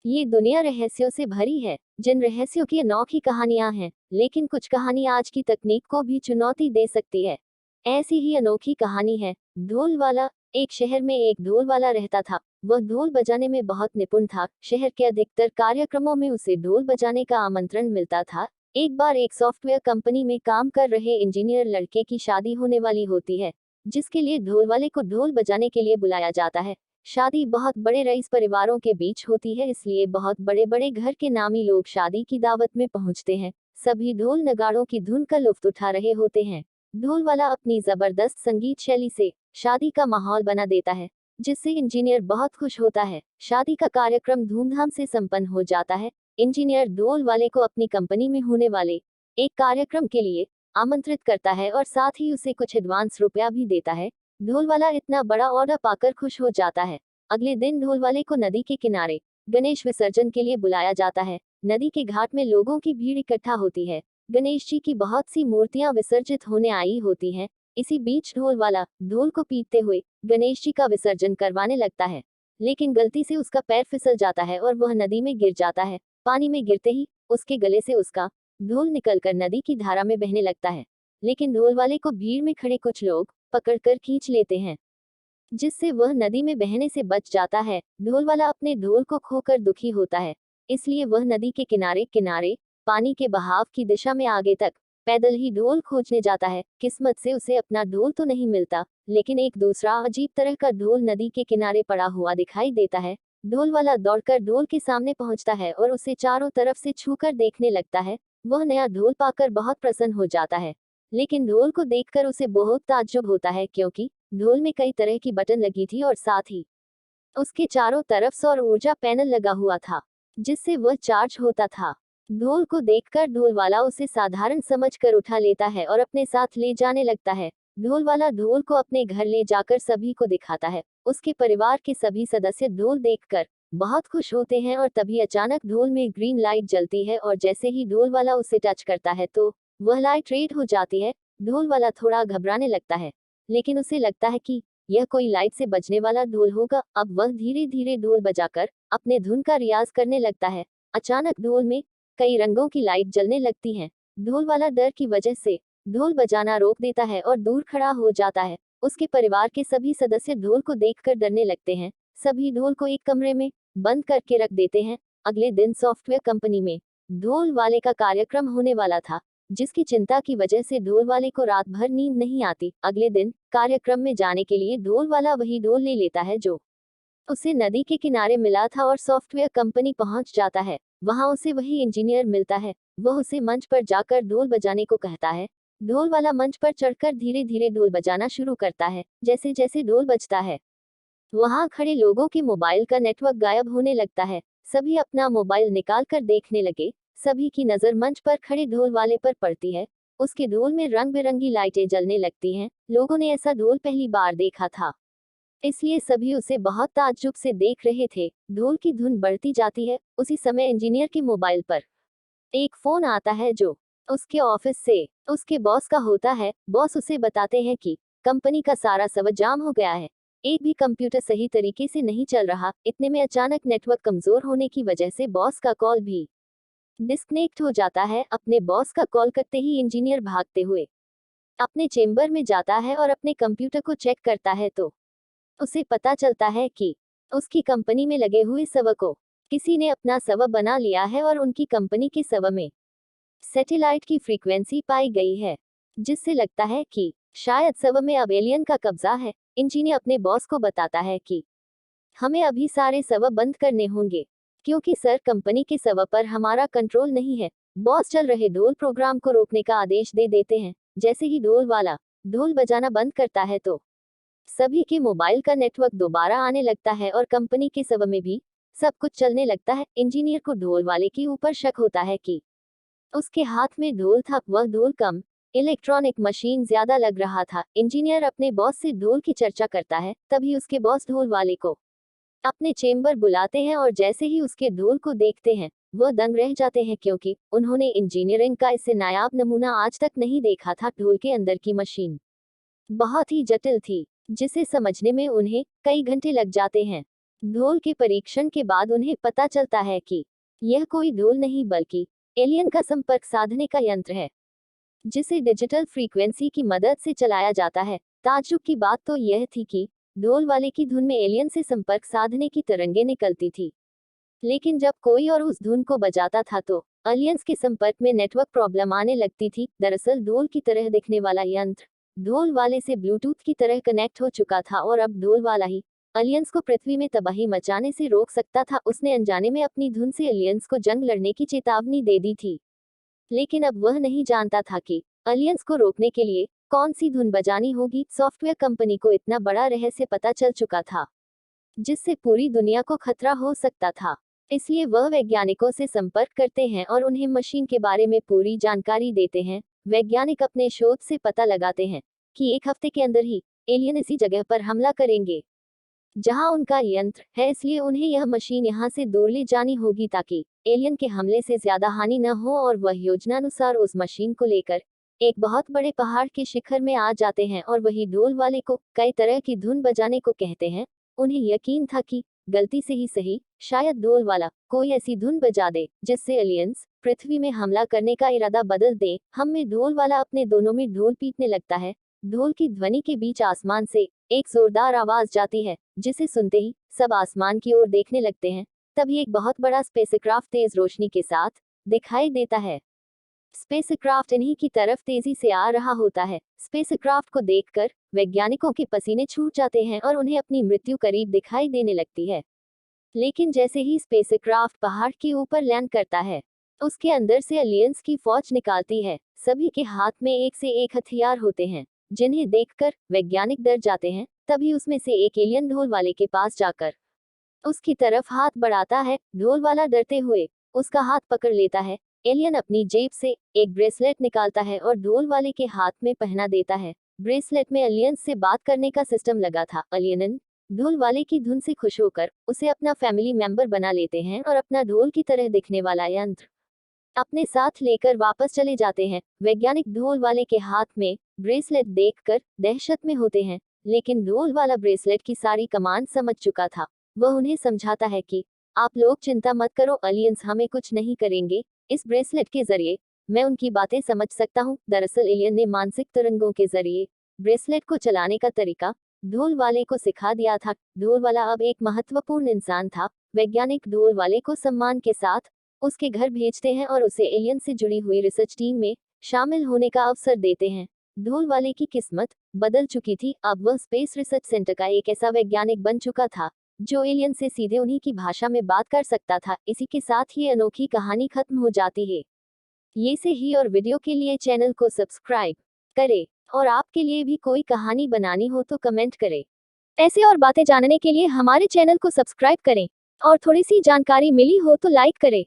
ये दुनिया रहस्यों से भरी है, जिन रहस्यों की अनोखी कहानियां हैं, लेकिन कुछ कहानियां आज की तकनीक को भी चुनौती दे सकती है। ऐसी ही अनोखी कहानी है ढोल वाला। एक शहर में एक ढोल वाला रहता था। वह ढोल बजाने में बहुत निपुण था। शहर के अधिकतर कार्यक्रमों में उसे ढोल बजाने का आमंत्रण मिलता था। एक बार एक सॉफ्टवेयर कंपनी में काम कर रहे इंजीनियर लड़के की शादी होने वाली होती है, जिसके लिए ढोल वाले को ढोल बजाने के लिए बुलाया जाता है। शादी बहुत बड़े रईस परिवारों के बीच होती है, इसलिए बहुत बड़े बड़े घर के नामी लोग शादी की दावत में पहुंचते हैं। सभी ढोल नगाड़ों की धुन का लुत्फ उठा रहे होते हैं। ढोल वाला अपनी जबरदस्त संगीत शैली से शादी का माहौल बना देता है, जिससे इंजीनियर बहुत खुश होता है। शादी का कार्यक्रम धूमधाम से संपन्न हो जाता है। इंजीनियर ढोल वाले को अपनी कंपनी में होने वाले एक कार्यक्रम के लिए आमंत्रित करता है और साथ ही उसे कुछ एडवांस रुपया भी देता है। ढोल वाला इतना बड़ा ऑर्डर पाकर खुश हो जाता है। अगले दिन ढोल वाले को नदी के किनारे गणेश विसर्जन के लिए बुलाया जाता है। नदी के घाट में लोगों की भीड़ इकट्ठा होती है। गणेश जी की बहुत सी मूर्तियां विसर्जित होने आई होती हैं। इसी बीच ढोल वाला ढोल को पीटते हुए गणेश जी का विसर्जन करवाने लगता है, लेकिन गलती से उसका पैर फिसल जाता है और वह नदी में गिर जाता है। पानी में गिरते ही उसके गले से उसका ढोल निकलकर नदी की धारा में बहने लगता है, लेकिन ढोल वाले को भीड़ में खड़े कुछ लोग पकड़कर खींच लेते हैं, जिससे वह नदी में बहने से बच जाता है। ढोल वाला अपने ढोल को खोकर दुखी होता है, इसलिए वह नदी के किनारे किनारे पानी के बहाव की दिशा में आगे तक पैदल ही ढोल खोजने जाता है। किस्मत से उसे अपना ढोल तो नहीं मिलता, लेकिन एक दूसरा अजीब तरह का ढोल नदी के किनारे पड़ा हुआ दिखाई देता है। ढोल वाला दौड़कर ढोल के सामने पहुंचता है और उसे चारों तरफ से छूकर देखने लगता है। वह नया ढोल पाकर बहुत प्रसन्न हो जाता है, लेकिन ढोल को देखकर उसे बहुत ताज्जुब होता है, क्योंकि ढोल में कई तरह की बटन लगी थी और साथ ही उसके चारों तरफ सौर ऊर्जा पैनल लगा हुआ था, जिससे वह चार्ज होता था। ढोल को देखकर ढोल वाला उसे साधारण समझकर उठा लेता है और अपने साथ ले जाने लगता है। ढोल वाला ढोल को अपने घर ले जाकर सभी को दिखाता है। उसके परिवार के सभी सदस्य ढोल देखकर बहुत खुश होते हैं और तभी अचानक ढोल में ग्रीन लाइट जलती है और जैसे ही ढोल वाला उसे टच करता है तो वह लाइट रेड हो जाती है। ढोल वाला थोड़ा घबराने लगता है, लेकिन उसे लगता है कि यह कोई लाइट से बजने वाला ढोल होगा। अब वह धीरे धीरे ढोल बजाकर अपने धुन का रियाज करने लगता है। अचानक ढोल में कई रंगों की लाइट जलने लगती हैं। ढोल वाला डर की वजह से ढोल बजाना रोक देता है और दूर खड़ा हो जाता है। उसके परिवार के सभी सदस्य ढोल को देखकर डरने लगते हैं। सभी ढोल को एक कमरे में बंद करके रख देते हैं। अगले दिन सॉफ्टवेयर कंपनी में ढोल वाले का कार्यक्रम होने वाला था, जिसकी चिंता की वजह से ढोल वाले को रात भर नींद नहीं आती। अगले दिन कार्यक्रम में जाने के लिए ढोल वाला वही ढोल ले लेता है जो उसे नदी के किनारे मिला था और सॉफ्टवेयर कंपनी पहुंच जाता है। वहां उसे वही इंजीनियर मिलता है। वह उसे मंच पर जाकर ढोल बजाने को कहता है। ढोल वाला मंच पर चढ़कर धीरे धीरे ढोल बजाना शुरू करता है। जैसे जैसे ढोल बजता है, वहां खड़े लोगों के मोबाइल का नेटवर्क गायब होने लगता है। सभी अपना मोबाइल निकाल कर देखने लगे। सभी की नजर मंच पर खड़े ढोल वाले पर पड़ती है। उसके ढोल में रंग बिरंगी लाइटें जलने लगती हैं। लोगों ने ऐसा ढोल पहली बार देखा था, इसलिए सभी उसे बहुत ताज्जुब से देख रहे थे। ढोल की धुन बढ़ती जाती है। उसी समय इंजीनियर के मोबाइल पर एक फोन आता है जो उसके ऑफिस से उसके बॉस का होता है। बॉस उसे बताते हैं कि कंपनी का सारा सर्वर जाम हो गया है। एक भी कंप्यूटर सही तरीके से नहीं चल रहा। इतने में अचानक नेटवर्क कमजोर होने की वजह से बॉस का कॉल भी डिस्कनेक्ट हो जाता है। अपने बॉस का कॉल करते ही इंजीनियर भागते हुए अपने चेंबर में जाता है और अपने कंप्यूटर को चेक करता है तो उसे पता चलता है कि उसकी कंपनी में लगे हुए सर्वर को किसी ने अपना सर्वर बना लिया है और उनकी कंपनी के सर्वर में सैटेलाइट की फ्रीक्वेंसी पाई गई है, जिससे लगता है कि शायद सर्वर में अब एलियन का कब्जा है। इंजीनियर अपने बॉस को बताता है कि हमें अभी सारे सर्वर बंद करने होंगे, क्योंकि सर कंपनी के सर्वर पर हमारा कंट्रोल नहीं है। बॉस चल रहे ढोल प्रोग्राम को रोकने का आदेश दे देते हैं। जैसे ही ढोल वाला ढोल बजाना बंद करता है तो सभी के मोबाइल का नेटवर्क दोबारा आने लगता है और कंपनी के सर्वर में भी सब कुछ चलने लगता है। इंजीनियर को ढोल वाले के ऊपर शक होता है कि उसके हाथ में ढोल था, वह ढोल कम इलेक्ट्रॉनिक मशीन ज्यादा लग रहा था। इंजीनियर अपने बॉस से ढोल की चर्चा करता है। तभी उसके बॉस ढोल वाले को अपने चेंबर बुलाते हैं और जैसे ही उसके ढोल को देखते हैं वह दंग रह जाते हैं, क्योंकि उन्होंने इंजीनियरिंग का इससे नायाब नमूना आज तक नहीं देखा था। ढोल के अंदर की मशीन बहुत ही जटिल थी, जिसे समझने में उन्हें कई घंटे लग जाते हैं। ढोल के परीक्षण के बाद उन्हें पता चलता है कि यह कोई ढोल नहीं बल्कि एलियन का संपर्क साधने का यंत्र है, जिसे डिजिटल फ्रीक्वेंसी की मदद से चलाया जाता है। ताज्जुब की बात तो यह थी कि ढोल वाले की धुन में एलियन से संपर्क साधने की तरंगें निकलती थी, लेकिन जब कोई और उस धुन को बजाता था तो एलियंस के संपर्क में नेटवर्क प्रॉब्लम आने लगती थी। दरअसल ढोल की तरह दिखने वाला यंत्र ढोल वाले से ब्लूटूथ की तरह कनेक्ट हो चुका था और अब ढोल वाला ही एलियंस को पृथ्वी में तबाही मचाने से रोक सकता था। उसने अनजाने में अपनी धुन से एलियंस को जंग लड़ने की चेतावनी दे दी थी, लेकिन अब वह नहीं जानता था कि एलियंस को रोकने के लिए कौन सी धुन बजानी होगी। सॉफ्टवेयर कंपनी को इतना बड़ा रहस्य पता चल चुका था, जिससे पूरी दुनिया को खतरा हो सकता था। इसलिए वह वैज्ञानिकों से संपर्क करते हैं और उन्हें मशीन के बारे में पूरी जानकारी देते हैं। वैज्ञानिक अपने शोध से पता लगाते हैं कि एक हफ्ते के अंदर ही एलियन इसी जगह पर हमला करेंगे जहां उनका यंत्र है, इसलिए उन्हें यह मशीन यहां से दूर ले जानी होगी ताकि एलियन के हमले से ज्यादा हानि न हो। और वह योजनानुसार उस मशीन को लेकर एक बहुत बड़े पहाड़ के शिखर में आ जाते हैं और वही ढोल वाले को कई तरह की धुन बजाने को कहते हैं। उन्हें यकीन था कि गलती से ही सही, शायद ढोल वाला कोई ऐसी धुन बजा दे जिससे एलियंस पृथ्वी में हमला करने का इरादा बदल दे। हम में ढोल वाला अपने दोनों में ढोल पीटने लगता है। ढोल की ध्वनि के बीच आसमान से एक जोरदार आवाज जाती है, जिसे सुनते ही सब आसमान की ओर देखने लगते हैं। तभी एक बहुत बड़ा स्पेसक्राफ्ट तेज रोशनी के साथ दिखाई देता है। स्पेसक्राफ्ट इन्हीं की तरफ तेजी से आ रहा होता है। स्पेसक्राफ्ट को देखकर वैज्ञानिकों के पसीने छूट जाते हैं और उन्हें अपनी मृत्यु करीब दिखाई देने लगती है। लेकिन जैसे ही स्पेसक्राफ्ट पहाड़ के ऊपर लैंड करता है, उसके अंदर से एलियंस की फौज निकालती है। सभी के हाथ में एक से एक हथियार होते हैं, जिन्हें देखकर वैज्ञानिक डर जाते हैं। तभी उसमें से एक एलियन ढोल वाले के पास जाकर उसकी तरफ हाथ बढ़ाता है। ढोल वाला डरते हुए उसका हाथ पकड़ लेता है। एलियन अपनी जेब से एक ब्रेसलेट निकालता है और ढोल वाले के हाथ में पहना देता है। ब्रेसलेट में एलियंस से बात करने का सिस्टम लगा था। एलियन ढोल वाले की धुन से खुश होकर उसे अपना फैमिली मेंबर बना लेते हैं और अपना ढोल की तरह दिखने वाला यंत्र अपने साथ लेकर वापस चले जाते हैं। वैज्ञानिक ढोल वाले के हाथ में ब्रेसलेट देखकर दहशत में होते हैं, लेकिन ढोल वाला ब्रेसलेट की सारी कमांड समझ चुका था। वह उन्हें समझाता है कि आप लोग चिंता मत करो, एलियंस हमें कुछ नहीं करेंगे। इस ब्रेसलेट के जरिए मैं उनकी बातें समझ सकता हूँ। दरअसल एलियन ने मानसिक तरंगों के जरिए ब्रेसलेट को चलाने का तरीका ढोल वाले को सिखा दिया था। ढोल वाला अब एक महत्वपूर्ण इंसान था। वैज्ञानिक ढोल वाले को सम्मान के साथ उसके घर भेजते हैं और उसे एलियन से जुड़ी हुई रिसर्च टीम में शामिल होने का अवसर देते हैं। ढोल वाले की किस्मत बदल चुकी थी। अब वह स्पेस रिसर्च सेंटर का एक ऐसा वैज्ञानिक बन चुका था जो एलियन से सीधे उन्हीं की भाषा में बात कर सकता था। इसी के साथ ही अनोखी कहानी खत्म हो जाती है। ये से ही और वीडियो के लिए चैनल को सब्सक्राइब करें और आपके लिए भी कोई कहानी बनानी हो तो कमेंट करें। ऐसे और बातें जानने के लिए हमारे चैनल को सब्सक्राइब करें और थोड़ी सी जानकारी मिली हो तो लाइक करें।